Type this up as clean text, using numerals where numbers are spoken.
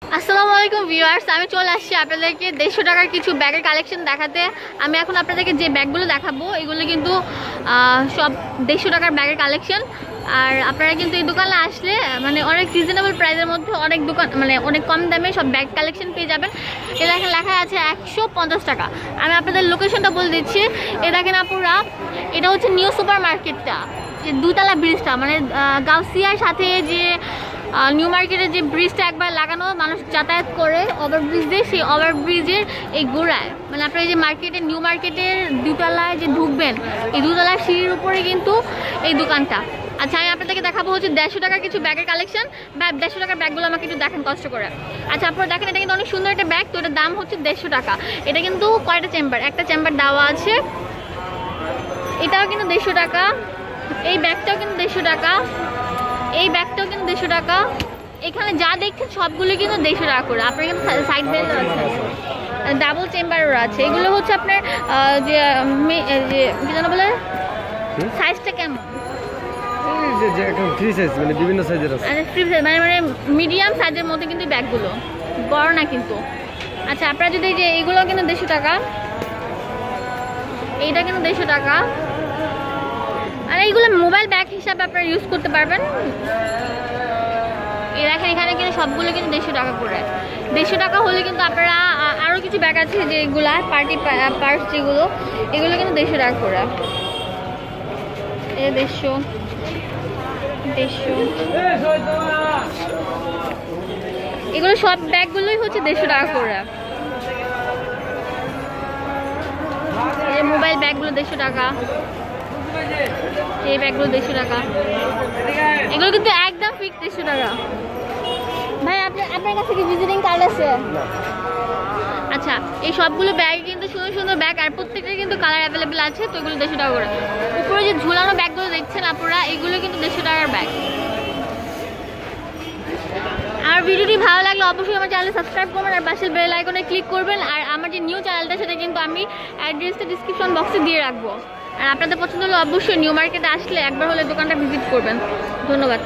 আসসালামু আলাইকুম ভিউয়ার্স, আমি চলে আসছি আপনাদেরকে 150 টাকার কিছু ব্যাগের কালেকশন দেখাতে। আমি এখন আপনাদেরকে যে ব্যাগগুলো দেখাবো এগুলো কিন্তু সব 150 টাকার ব্যাগের কালেকশন। আর আপনারা কিন্তু এই দোকানে আসলে মানে অনেক রিজনেবল প্রাইসের মধ্যে অনেক দোকান মানে অনেক কম দামে সব ব্যাগ কালেকশন পেয়ে যাবেন। এটা এখানে লেখা আছে 150 টাকা। আমি আপনাদের লোকেশনটা বলে দিচ্ছি। এ দেখেন আপুরা, এটা হচ্ছে নিউ সুপার মার্কেটটা, দুতলা ব্রিজটা মানে গাউসিয়ার সাথে যে নিউ মার্কেটের যে ব্রিজটা একবার লাগানো মানুষ যাতায়াত করে ওভারব্রিজ দিয়ে, সেই ওভারব্রিজের এই গোড়ায় মানে আপনার এই যে মার্কেটের নিউ মার্কেটের দুতলায় যে ঢুকবেন, এই দুতলার সিঁড়ির উপরে কিন্তু এই দোকানটা। আচ্ছা, আমি আপনাদেরকে দেখাবো হচ্ছে 150 টাকার কিছু ব্যাগের কালেকশন। 150 টাকার ব্যাগগুলো আমাকে একটু দেখেন কষ্ট করে। আচ্ছা আপনারা দেখেন, এটা কিন্তু অনেক সুন্দর একটা ব্যাগ, তো এটার দাম হচ্ছে 150 টাকা। এটা কিন্তু কয়টা চেম্বার, একটা চেম্বার দেওয়া আছে। এটাও কিন্তু 150 টাকা, এই ব্যাগটাও কিন্তু 150 টাকা, এই ব্যাগটাও কিন্তু 150 টাকা। এখানে যা দেখছেন সবগুলো কিন্তু 150 টাকা করে। আপনার কিন্তু সাইড বেল্ট আছে, ডাবল চেম্বারও আছে। এগুলো হচ্ছে আপনার যে কি যেন বলে সাইজটা কেমন, ফ্রি সাইজ মানে বিভিন্ন সাইজের আছে। আচ্ছা ফ্রি সাইজ মানে মিডিয়াম সাইজের মধ্যে কিন্তু ব্যাগগুলো, বড় না কিন্তু। আচ্ছা আপনারা যদি যে এইগুলো কিন্তু 150 টাকা, এইটা কিন্তু 150 টাকা। আর এইগুলো মোবাইল ব্যাগ হিসাবে আপনারা ইউজ করতে পারবেন। দেখেন এখানে কিন্তু সবগুলো কিন্তু 150 টাকা করে। 150 টাকা হলে কিন্তু আপনারা আরও কিছু ব্যাগ আছে যেগুলো পার্টি পার্স যেগুলো, এগুলো কিন্তু 150 টাকা করে। এই 150 এগুলো সব ব্যাগগুলোই হচ্ছে 150 টাকা করে। এই মোবাইল ব্যাগগুলো 150 টাকা, এই ব্যাগগুলো 150 টাকা। এগুলো কিন্তু একদম ফিক্স 150 টাকা। ভাই আপনার কাছে কি ভিজিটিং কার্ড আছে? আচ্ছা, এই সবগুলো ব্যাগ কিন্তু সুন্দর সুন্দর ব্যাগ, আর প্রত্যেকটা কিন্তু কালার অ্যাভেলেবেল আছে। তো এগুলো 150 টাকা করে। উপরে যে ঝুলানো ব্যাগগুলো দেখছেন আপনারা, এগুলো কিন্তু 150 টাকার ব্যাগ। আর ভিডিওটি ভালো লাগলে অবশ্যই আমার চ্যানেল সাবস্ক্রাইব করবেন আর পাশের বেল আইকনে ক্লিক করবেন। আর আমার যে নিউ চ্যানেলটা সেটা কিন্তু আমি অ্যাড্রেসটা ডিসক্রিপশন বক্সে দিয়ে রাখবো। আর আপনাদের পছন্দ হলে অবশ্যই নিউ মার্কেটে আসলে একবার হলে দোকানটা ভিজিট করবেন। ধন্যবাদ।